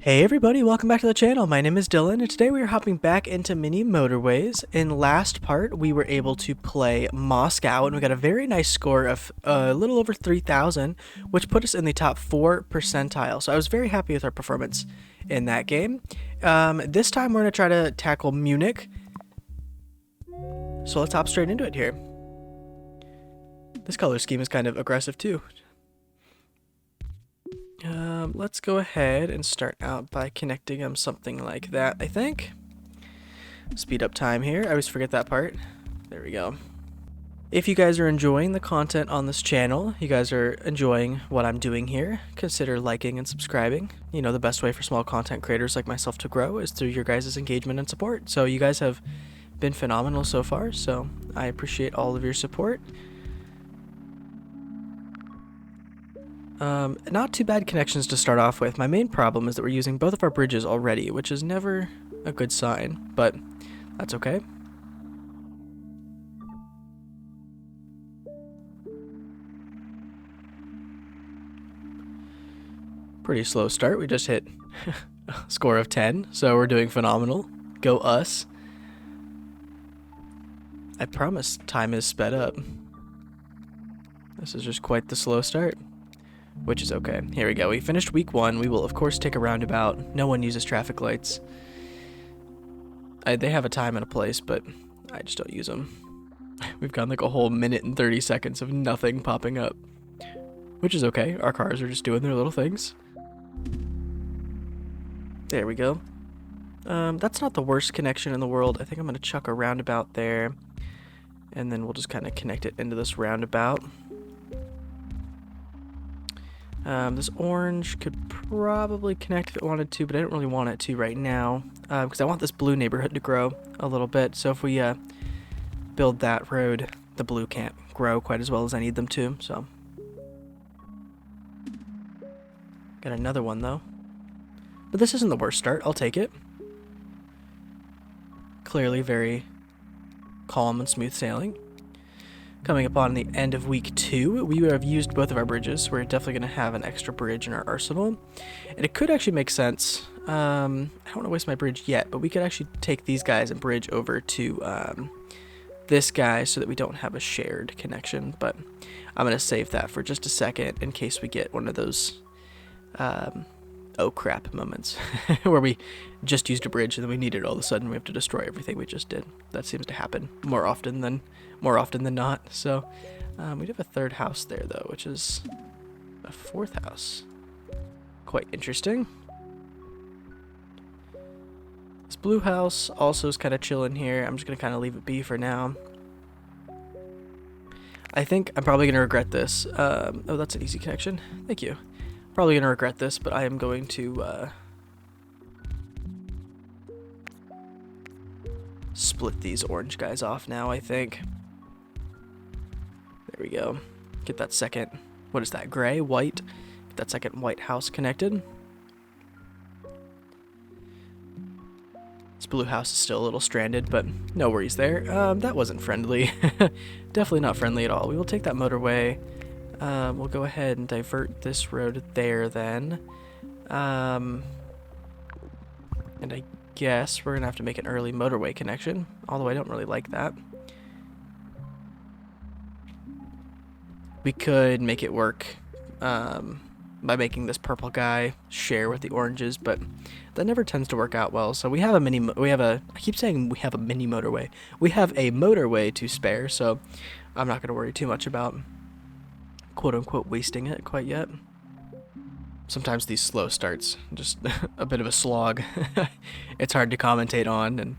Hey everybody, welcome back to the channel. My name is Dylan, and today we are hopping back into Mini Motorways. In last part, we were able to play Moscow, and we got a very nice score of a little over 3,000, which put us in the top 4 percentile. So I was very happy with our performance in that game. This time we're going to try to tackle Munich. So let's hop straight into it here. This color scheme is kind of aggressive too. Let's go ahead and start out by connecting them something like that, I think. Speed up time here. I always forget that part. There we go. If you guys are enjoying the content on this channel, you guys are enjoying what I'm doing here, consider liking and subscribing. You know, the best way for small content creators like myself to grow is through your guys' engagement and support. So you guys have been phenomenal so far, so I appreciate all of your support. Not too bad connections to start off with. My main problem is that we're using both of our bridges already, which is never a good sign, but that's okay. Pretty slow start. We just hit a score of 10, so we're doing phenomenal. Go us. I promise time is sped up. This is just quite the slow start. Which is okay. Here we go. We finished week 1. We will, of course, take a roundabout. No one uses traffic lights. They have a time and a place, but I just don't use them. We've gone like a whole minute and 30 seconds of nothing popping up. Which is okay. Our cars are just doing their little things. There we go. That's not the worst connection in the world. I think I'm going to chuck a roundabout there. And then we'll just kind of connect it into this roundabout. This orange could probably connect if it wanted to, but I don't really want it to right now, because I want this blue neighborhood to grow a little bit. So if we build that road, the blue can't grow quite as well as I need them to. So got another one though, but this isn't the worst start. I'll take it. Clearly very calm and smooth sailing. Coming up on the end of week 2, we have used both of our bridges. We're definitely going to have an extra bridge in our arsenal. And it could actually make sense. I don't want to waste my bridge yet, but we could actually take these guys and bridge over to this guy so that we don't have a shared connection. But I'm going to save that for just a second in case we get one of those oh crap moments where we just used a bridge and then we need it all of a sudden. We have to destroy everything we just did. That seems to happen more often than not. So we have a third house there though, which is a fourth house. Quite interesting. This blue house also is kind of chilling here. I'm just gonna kind of leave it be for now. I think I'm probably gonna regret this. Oh, that's an easy connection. Thank you. Probably gonna regret this, but I am going to split these orange guys off now, I think. There we go. Get that second, what is that, gray, white? Get that second white house connected. This blue house is still a little stranded, but no worries there. That wasn't friendly. Definitely not friendly at all. We will take that motorway. We'll go ahead and divert this road there then. And I guess we're going to have to make an early motorway connection, although I don't really like that. We could make it work by making this purple guy share with the oranges, but that never tends to work out well. So we have I keep saying we have a mini motorway. We have a motorway to spare, so I'm not going to worry too much about quote-unquote wasting it quite yet. Sometimes these slow starts, just a bit of a slog. It's hard to commentate on,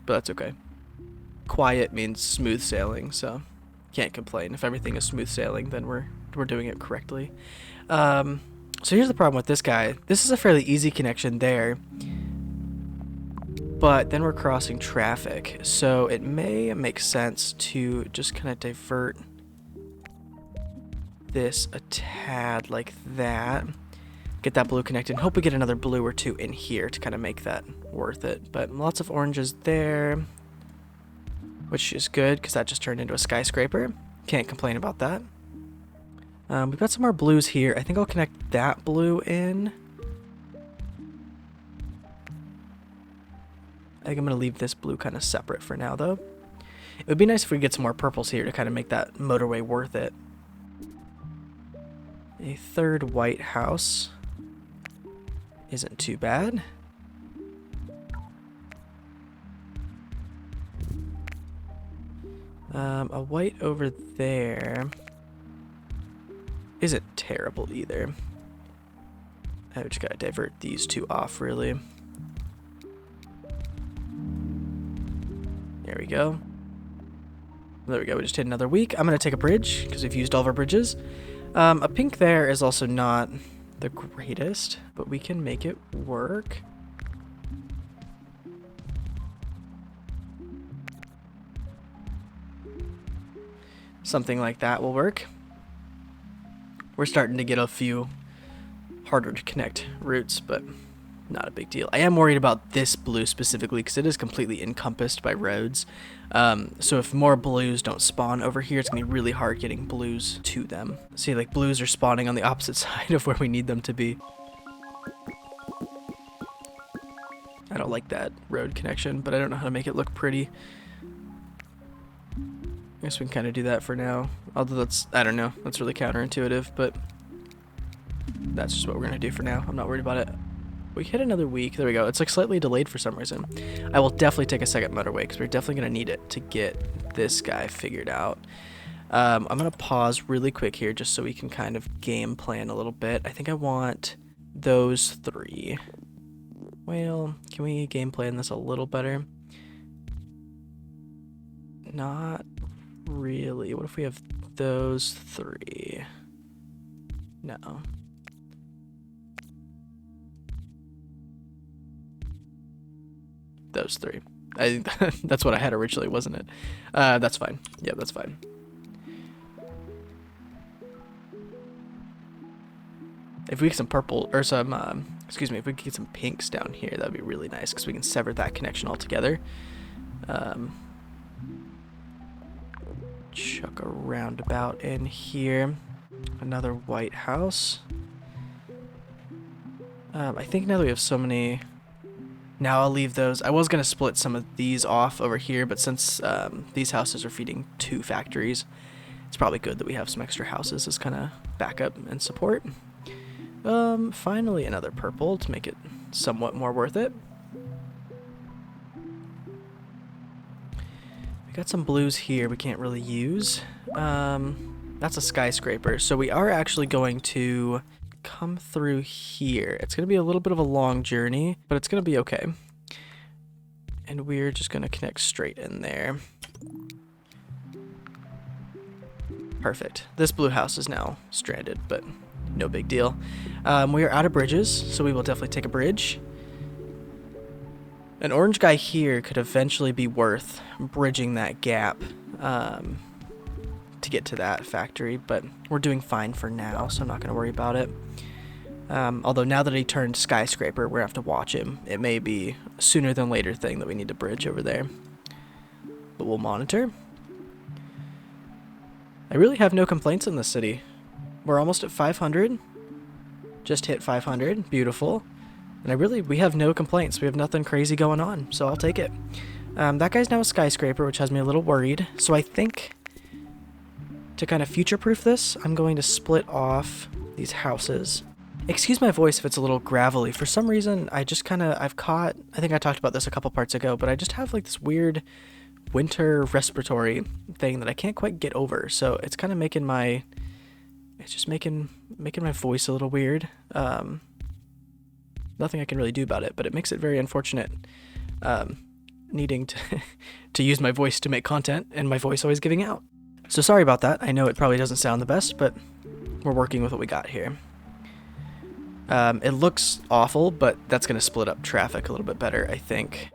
but that's okay. Quiet means smooth sailing, so can't complain. If everything is smooth sailing, then we're doing it correctly. So here's the problem with this guy. This is a fairly easy connection there, but then we're crossing traffic, so it may make sense to just kind of divert this a tad like that. Get that blue connected and hope we get another blue or two in here to kind of make that worth it. But lots of oranges there, which is good because that just turned into a skyscraper. Can't complain about that. We've got some more blues here. I think I'll connect that blue in I think I'm going to leave this blue kind of separate for now, though. It would be nice if we get some more purples here to kind of make that motorway worth it. A third white house isn't too bad. A white over there isn't terrible either. I just gotta divert these two off, really. There we go. There we go, we just hit another week. I'm gonna take a bridge, because we've used all of our bridges. A pink there is also not the greatest, but we can make it work. Something like that will work. We're starting to get a few harder to connect routes, but not a big deal. I am worried about this blue specifically because it is completely encompassed by roads. So if more blues don't spawn over here, it's gonna be really hard getting blues to them. See, like blues are spawning on the opposite side of where we need them to be. I don't like that road connection, but I don't know how to make it look pretty. I guess we can kind of do that for now. Although that's, I don't know, that's really counterintuitive, but that's just what we're gonna do for now. I'm not worried about it. We hit another week. There we go. It's like slightly delayed for some reason. I will definitely take a second motorway because we're definitely going to need it to get this guy figured out. I'm going to pause really quick here just so we can kind of game plan a little bit. I think I want those three. Well, can we game plan this a little better? Not really. What if we have those three? No. Those three. That's what I had originally, wasn't it? That's fine. Yeah, that's fine. If we get some purple, or some, excuse me, if we could get some pinks down here, that would be really nice, because we can sever that connection altogether. Chuck a roundabout in here. Another white house. I think now that we have so many... Now I'll leave those. I was going to split some of these off over here, but since these houses are feeding 2 factories, it's probably good that we have some extra houses as kind of backup and support. Finally another purple to make it somewhat more worth it. We got some blues here we can't really use. That's a skyscraper, so we are actually going to come through here. It's going to be a little bit of a long journey, but it's going to be okay. And we're just going to connect straight in there. Perfect. This blue house is now stranded, but no big deal. We are out of bridges, so we will definitely take a bridge. An orange guy here could eventually be worth bridging that gap to get to that factory, but we're doing fine for now, so I'm not going to worry about it. Although now that he turned skyscraper, we're going to have to watch him. It may be a sooner than later thing that we need to bridge over there, but we'll monitor. I really have no complaints in this city. We're almost at 500. Just hit 500. Beautiful. And we have no complaints. We have nothing crazy going on, so I'll take it. That guy's now a skyscraper, which has me a little worried. So I think to kind of future-proof this, I'm going to split off these houses. Excuse my voice if it's a little gravelly. For some reason, I just kind of, I think I talked about this a couple parts ago, but I just have like this weird winter respiratory thing that I can't quite get over. So it's kind of making my, it's just making my voice a little weird. Nothing I can really do about it, but it makes it very unfortunate needing to use my voice to make content and my voice always giving out. So sorry about that. I know it probably doesn't sound the best, but we're working with what we got here. It looks awful, but that's going to split up traffic a little bit better, I think.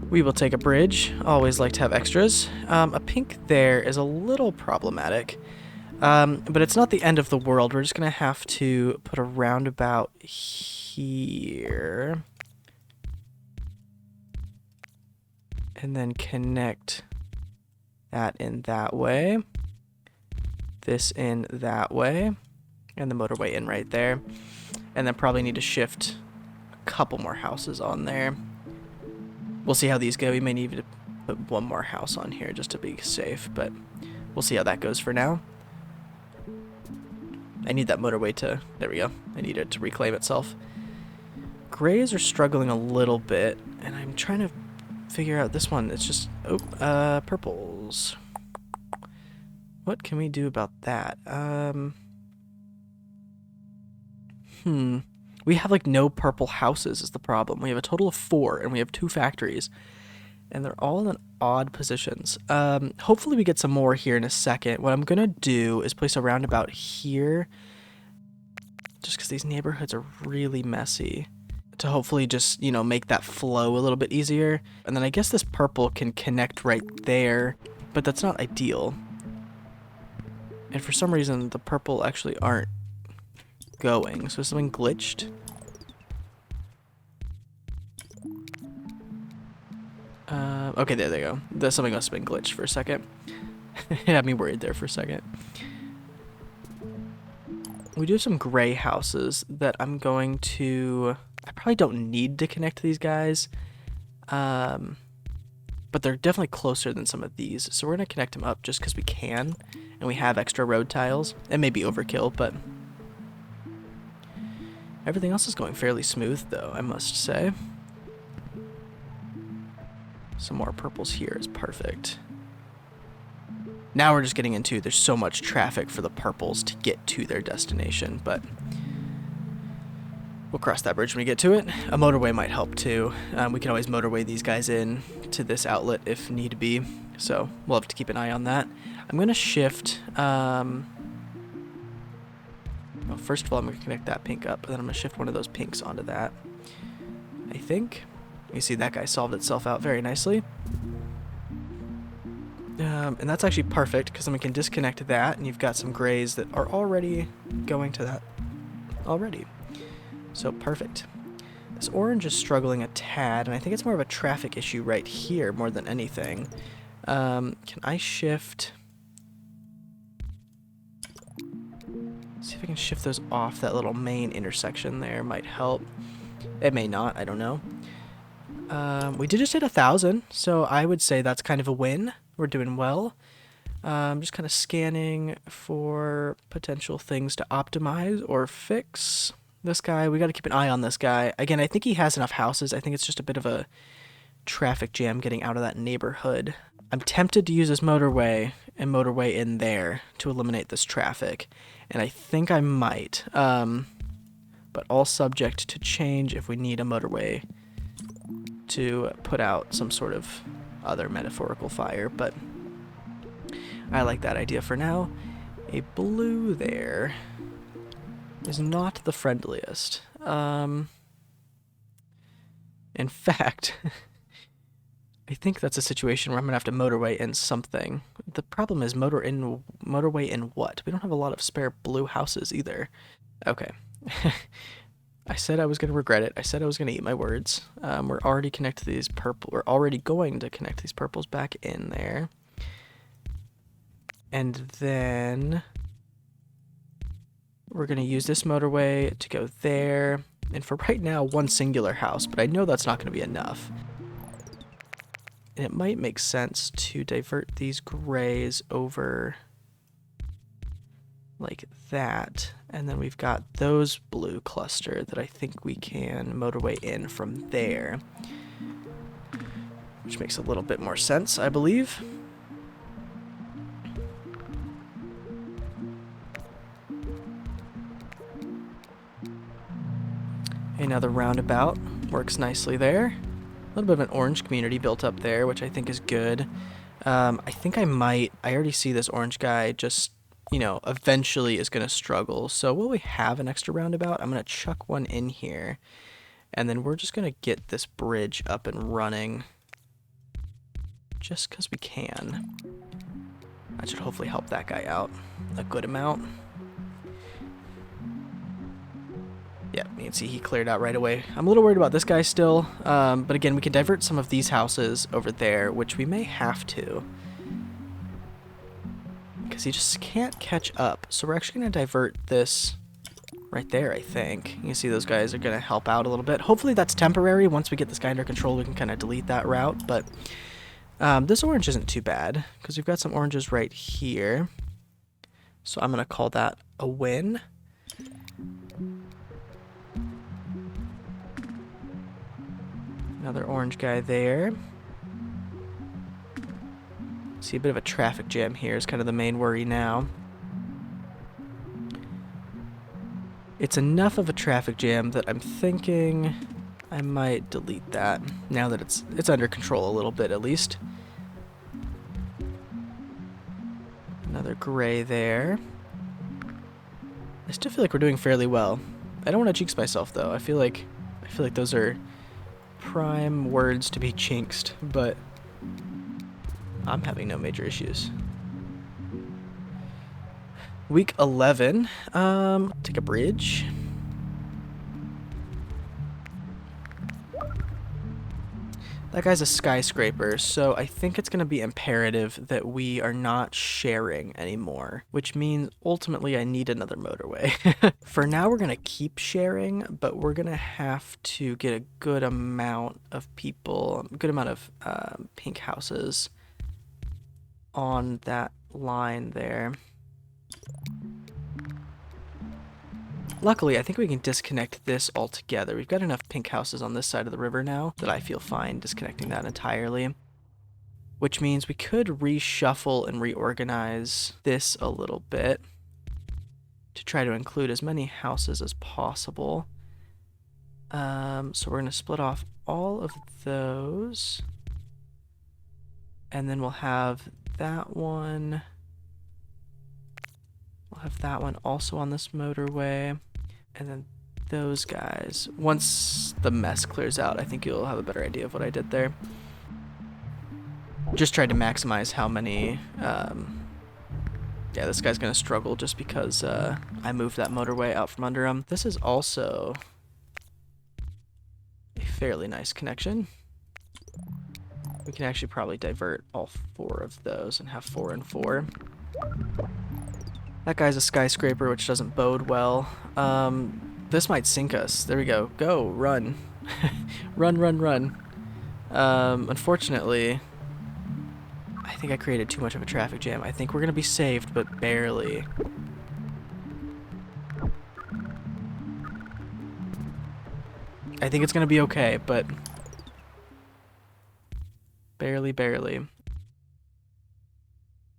We will take a bridge. Always like to have extras. A pink there is a little problematic, but it's not the end of the world. We're just going to have to put a roundabout here. And then connect that in that way. This in that way. And the motorway in right there. And then probably need to shift couple more houses on there. We'll see how these go. We may need to put one more house on here just to be safe, but we'll see how that goes for now. I need that motorway to... There we go. I need it to reclaim itself. Grays are struggling a little bit, and I'm trying to figure out this one. It's just... Oh, purples. What can we do about that? We have, like, no purple houses is the problem. We have a total of 4, and we have 2 factories. And they're all in odd positions. Hopefully we get some more here in a second. What I'm going to do is place a roundabout here. Just because these neighborhoods are really messy. To hopefully just, you know, make that flow a little bit easier. And then I guess this purple can connect right there. But that's not ideal. And for some reason, the purple actually aren't going. So is something glitched? Okay, there they go. Something must have been glitched for a second. It had me worried there for a second. We do have some gray houses that I'm going to... I probably don't need to connect to these guys. But they're definitely closer than some of these. So we're going to connect them up just because we can. And we have extra road tiles. It may be overkill, but... Everything else is going fairly smooth, though, I must say. Some more purples here is perfect. Now we're just getting into there's so much traffic for the purples to get to their destination, but we'll cross that bridge when we get to it. A motorway might help too. We can always motorway these guys in to this outlet if need be, so we'll have to keep an eye on that. I'm going to shift... Well, first of all, I'm going to connect that pink up, and then I'm going to shift one of those pinks onto that, I think. You see that guy solved itself out very nicely. And that's actually perfect, because then we can disconnect that, and you've got some grays that are already going to that already. So perfect. This orange is struggling a tad, and I think it's more of a traffic issue right here more than anything. Can I shift... See if I can shift those off that little main intersection there. Might help. It may not. I don't know. We did just hit 1,000, so I would say that's kind of a win. We're doing well. Just kind of scanning for potential things to optimize or fix. This guy, we got to keep an eye on this guy. Again, I think he has enough houses. I think it's just a bit of a traffic jam getting out of that neighborhood. I'm tempted to use this motorway and motorway in there to eliminate this traffic. And I think I might. But all subject to change if we need a motorway to put out some sort of other metaphorical fire, but I like that idea for now. A blue there is not the friendliest. In fact, I think that's a situation where I'm gonna have to motorway in something. The problem is motorway in what? We don't have a lot of spare blue houses either. Okay. I said I was going to regret it. I said I was going to eat my words. We're already connected to these purple. We're already going to connect these purples back in there. And then we're going to use this motorway to go there. And for right now, one singular house, but I know that's not going to be enough. And it might make sense to divert these grays over like that, and then we've got those blue cluster that I think we can motorway in from there, which makes a little bit more sense, I believe. Okay, now the roundabout works nicely there. A little bit of an orange community built up there, which I think is good. I think I already see this orange guy just, you know, eventually is going to struggle. So will we have an extra roundabout? I'm going to chuck one in here. And then we're just going to get this bridge up and running just because we can. That should hopefully help that guy out a good amount. Yeah, you can see he cleared out right away. I'm a little worried about this guy still. But again, we can divert some of these houses over there, which we may have to, because he just can't catch up. So we're actually going to divert this right there, I think. You can see those guys are going to help out a little bit. Hopefully that's temporary. Once we get this guy under control, we can kind of delete that route. But this orange isn't too bad because we've got some oranges right here. So I'm going to call that a win. Another orange guy there. See, a bit of a traffic jam here is kind of the main worry now. It's enough of a traffic jam that I'm thinking I might delete that now that it's under control a little bit at least. Another gray there. I still feel like we're doing fairly well. I don't want to jinx myself though. I feel like those are prime words to be jinxed, but I'm having no major issues. Week 11, take a bridge. That guy's a skyscraper, so I think it's going to be imperative that we are not sharing anymore, which means ultimately I need another motorway. For now, we're going to keep sharing, but we're going to have to get a good amount of people, a good amount of pink houses on that line there. Luckily, I think we can disconnect this altogether. We've got enough pink houses on this side of the river now that I feel fine disconnecting that entirely. Which means we could reshuffle and reorganize this a little bit to try to include as many houses as possible. So we're going to split off all of those. And then we'll have that one. We'll have that one also on this motorway. And then those guys. Once the mess clears out, I think you'll have a better idea of what I did there. Just tried to maximize how many... yeah, this guy's going to struggle just because I moved that motorway out from under him. This is also a fairly nice connection. We can actually probably divert all 4 of those and have 4 and 4. That guy's a skyscraper, which doesn't bode well. This might sink us. There we go. Go, run. Run, run, run. Unfortunately, I think I created too much of a traffic jam. I think we're going to be saved, but barely. I think it's going to be okay, but barely, barely.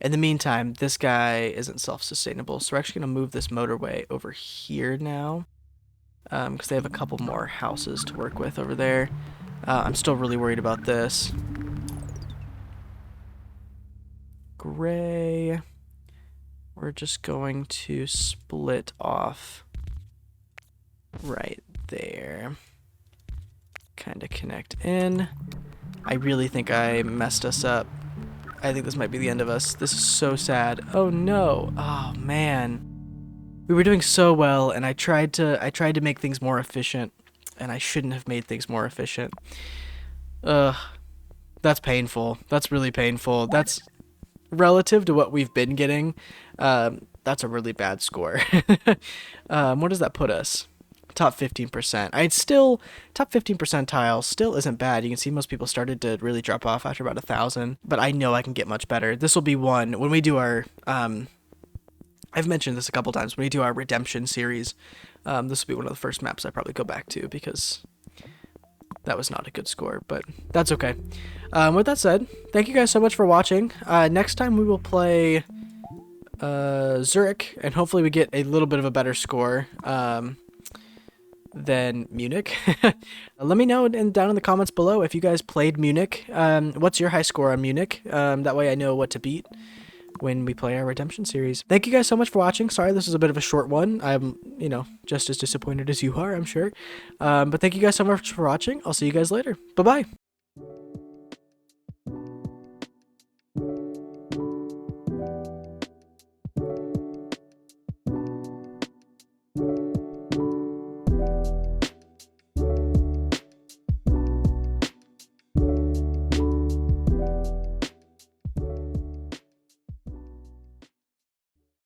In the meantime, this guy isn't self-sustainable, so we're actually going to move this motorway over here now, because they have a couple more houses to work with over there. I'm still really worried about this. Gray. We're just going to split off right there. Kind of connect in. I really think I messed us up. I think this might be the end of us. This is so sad. Oh no. Oh man. We were doing so well and I tried to make things more efficient and I shouldn't have made things more efficient. Ugh. That's painful. That's really painful. That's relative to what we've been getting. That's a really bad score. What does that put us? Top 15%. I'd still, top 15 percentile still isn't bad. You can see most people started to really drop off after about 1,000, but I know I can get much better. This will be one, when we do our, I've mentioned this a couple times, when we do our redemption series, this will be one of the first maps I probably go back to because that was not a good score, but that's okay. With that said, thank you guys so much for watching. Next time we will play Zurich, and hopefully we get a little bit of a better score. Than Munich. Let me know down in the comments below if you guys played Munich. What's your high score on Munich? That way I know what to beat when we play our redemption series. Thank you guys so much for watching. Sorry this is a bit of a short one. I'm, you know, just as disappointed as you are, I'm sure. But thank you guys so much for watching. I'll see you guys later. Bye-bye.